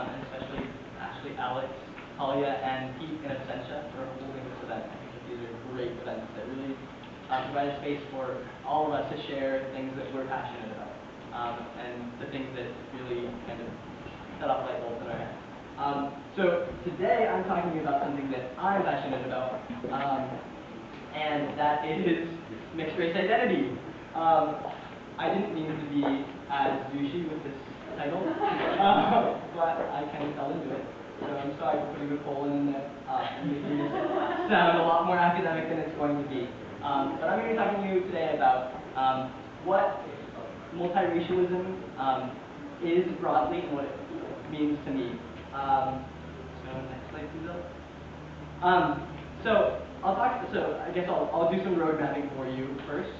and especially Ashley, Alex, Talia, and Pete in absentia for holding this event. I think that these are great events that really provide a space for all of us to share things that we're passionate about, and the things that really kind of set off light bulbs in our heads. So today I'm talking about something that I'm passionate about, and that is mixed race identity. I didn't mean to be as douchey with this title, but I kind of fell into it. So I'm sorry for putting a colon in there and making it sound a lot more academic than it's going to be. But I'm going to be talking to you today about what multiracialism is broadly and what it means to me. So next slide, please. So I guess I'll do some road mapping for you first.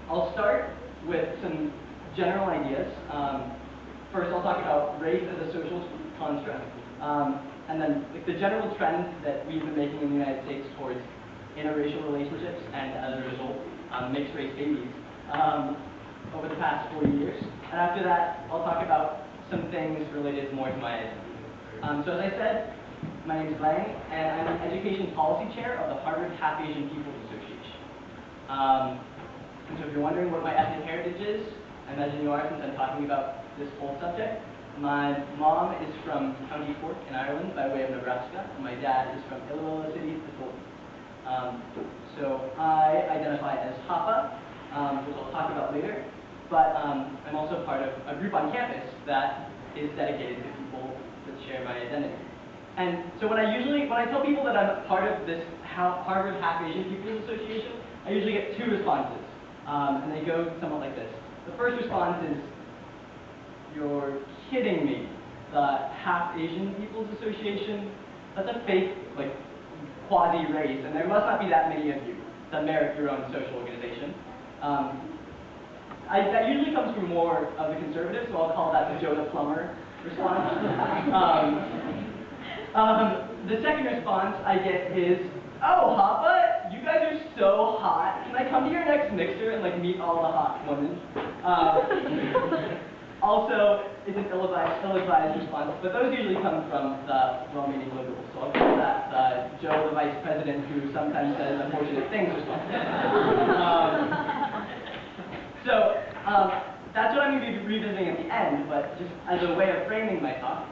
I'll start with some general ideas. First, I'll talk about race as a social construct, and then the general trend that we've been making in the United States towards interracial relationships and, as a result, mixed race babies over the past 40 years. And after that, I'll talk about some things related more to my identity. So as I said, my name is Lang, and I'm the Education Policy Chair of the Harvard Half Asian Peoples Association. And so if you're wondering what my ethnic heritage is, I imagine you are since I'm talking about this whole subject. My mom is from County Cork in Ireland by way of Nebraska, and my dad is from Iloilo City, the Philippines. So I identify as Hapa, which I'll talk about later, but I'm also part of a group on campus that is dedicated to people that share my identity. And so when I tell people that I'm part of this Harvard Half Asian Peoples Association, I usually get two responses. And they go somewhat like this. The first response is, "You're kidding me. The Half Asian Peoples Association? That's a fake, like, quasi-race, and there must not be that many of you that merit your own social organization." That usually comes from more of the conservatives, so I'll call that the Joe the Plumber response. The second response I get is, "Oh, Hapa, you guys are so hot. Can I come to your next mixer and like meet all the hot women?" Also, it's an ill-advised response, but those usually come from the well-meaning liberals. So I'll call that Joe, the vice president, who sometimes says unfortunate things response. So that's what I'm going to be revisiting at the end, but just as a way of framing my talk,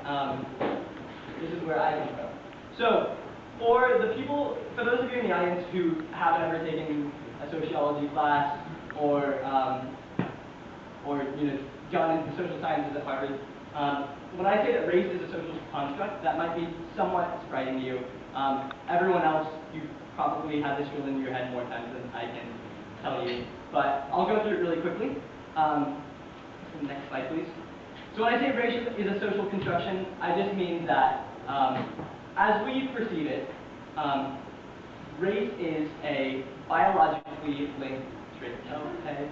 this is where I come from. So, for those of you in the audience who haven't ever taken a sociology class or gone into social sciences at Harvard, when I say that race is a social construct, that might be somewhat surprising to you. Everyone else, you've probably had this drilled into your head more times than I can tell you, but I'll go through it really quickly. Next slide, please. So when I say race is a social construction, I just mean that as we perceive it, race is a biologically linked trait. Okay.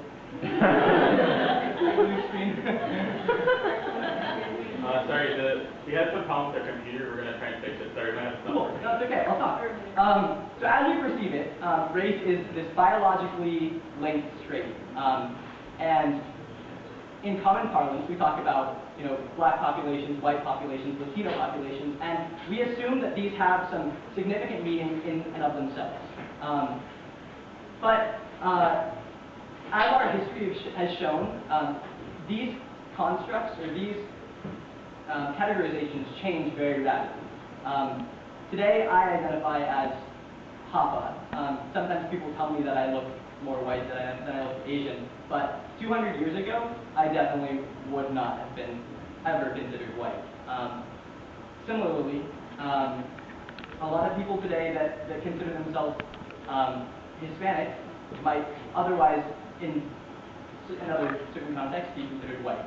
Sorry, we had some problems with our computer. We're going to try and fix it. Sorry, man. Cool. No, it's okay. I'll talk. So as we perceive it, race is this biologically linked trait. And in common parlance, we talk about black populations, white populations, Latino populations, and we assume that these have some significant meaning in and of themselves. But as our history has shown, these constructs or these categorizations change very rapidly. Today, I identify as Hapa. Sometimes people tell me that I look more white than I look Asian, but 200 years ago, I definitely would not have been ever considered white. Similarly, a lot of people today that consider themselves Hispanic might otherwise, in other certain contexts, be considered white.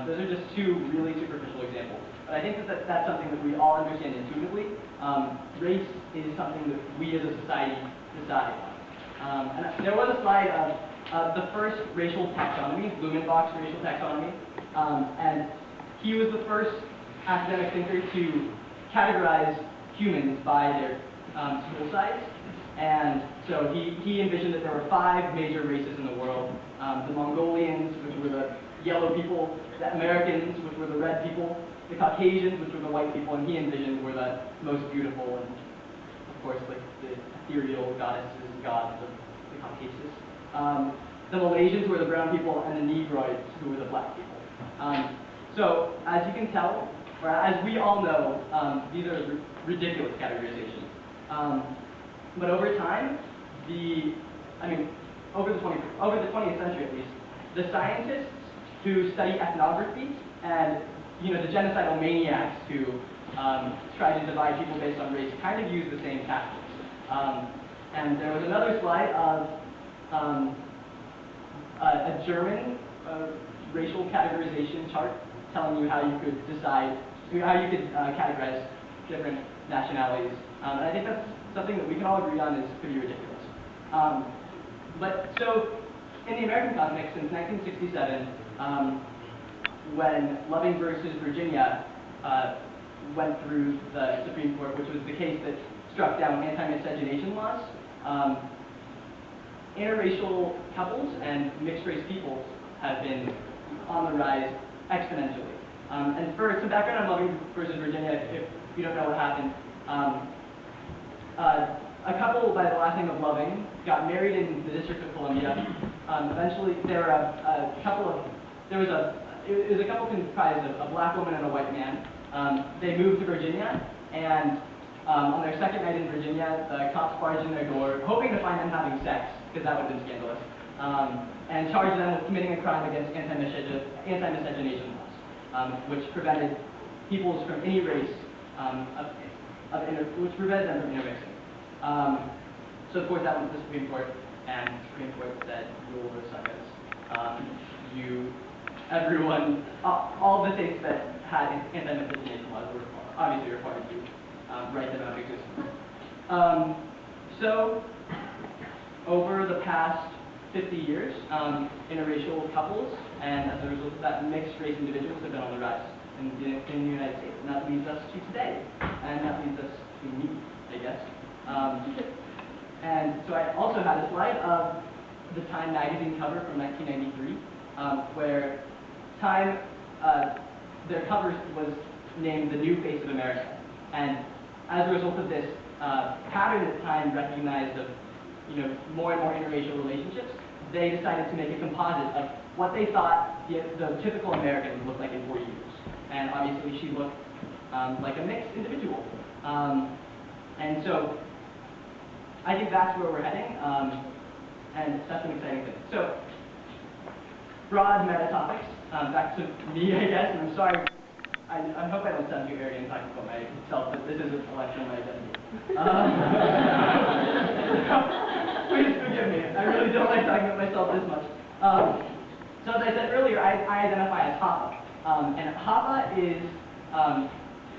Those are just two really superficial examples. But I think that that's something that we all understand intuitively. Race is something that we as a society decide on. And there was a slide of the first racial taxonomy, Blumenbach's racial taxonomy, and he was the first academic thinker to categorize humans by their school size. And so he envisioned that there were 5 major races in the world. The Mongolians, which were the yellow people, the Americans, which were the red people, the Caucasians, which were the white people, and he envisioned were the most beautiful, and of course, like the ethereal goddesses and gods of the Caucasus. The Malaysians were the brown people, and the Negroids, who were the black people. So, as you can tell, or as we all know, these are ridiculous categorizations. But over time, over the 20th century at least, the scientists who study ethnography and the genocidal maniacs who try to divide people based on race kind of use the same tactics. And there was another slide of a German racial categorization chart telling you how you could categorize different nationalities. And I think that's something that we can all agree on is pretty ridiculous. But so, in the American context, since 1967, when Loving versus Virginia went through the Supreme Court, which was the case that struck down anti-miscegenation laws, interracial couples and mixed-race peoples have been on the rise exponentially. And for some background on Loving versus Virginia, if you don't know what happened, a couple by the last name of Loving got married in the District of Columbia. Eventually, there were it was a couple comprised of a black woman and a white man. They moved to Virginia, and on their second night in Virginia, the cops barged in their door, hoping to find them having sex, because that would have been scandalous, and charged them with committing a crime against anti-miscegenation laws, which prevented peoples from any race, which prevented them from intermixing. So of course that went to the Supreme Court, and the Supreme Court said, "You will suck us." Everyone, all the states that had anti-miscegenation laws were obviously required to write them out of existence. So, over the past 50 years, interracial couples, and as a result of that, mixed-race individuals have been on the rise in the United States. And that leads us to today, and that leads us to me, I guess. And so I also had a slide of the Time magazine cover from 1993, where Time, their cover was named The New Face of America. And as a result of this pattern that Time recognized of more and more interracial relationships, they decided to make a composite of what they thought the typical American would look like in 40 years. And obviously she looked like a mixed individual. And so I think that's where we're heading, and that's an exciting thing. So, broad meta topics, back to me, I guess, and I'm sorry, I hope I don't sound too arrogant talking about myself, but this is a collection of my identity. Please forgive me, I really don't like talking about myself this much. So as I said earlier, I identify as Hapa, and Hapa is,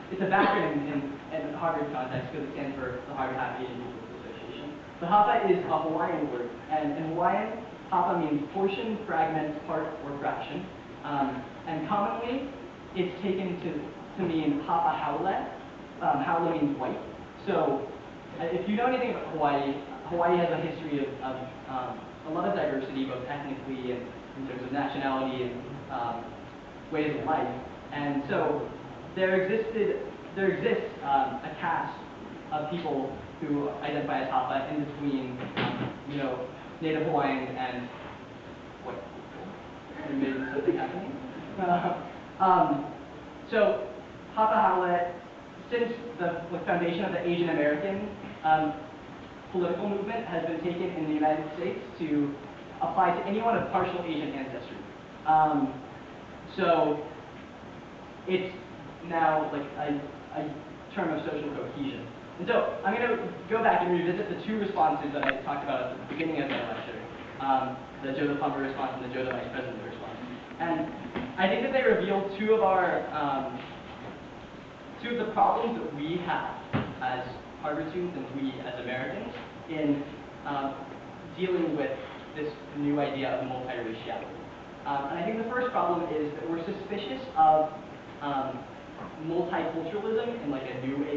it's a backgronym in the Harvard context because it stands for the Harvard Happy Individuals Association. So Hapa is a Hawaiian word, and in Hawaiian, Hapa means portion, fragment, part, or fraction. And commonly, it's taken to mean Hapa Haole. Haole means white. So if you know anything about Hawaii, Hawaii has a history of a lot of diversity, both ethnically and in terms of nationality and ways of life. And so there exists a caste of people who identify as Hapa in between, Native Hawaiians and white people. There may be something happening. So Hapa Haole, since the foundation of the Asian American political movement has been taken in the United States to apply to anyone of partial Asian ancestry. So it's now like a term of social cohesion. And so I'm going to go back and revisit the two responses that I talked about at the beginning of my lecture, the Joe the Plumber response and the Joe the Vice President response. And I think that they reveal two of the problems that we have as Harvard students and we as Americans in dealing with this new idea of multiraciality. And I think the first problem is that we're suspicious of multiculturalism in like a new age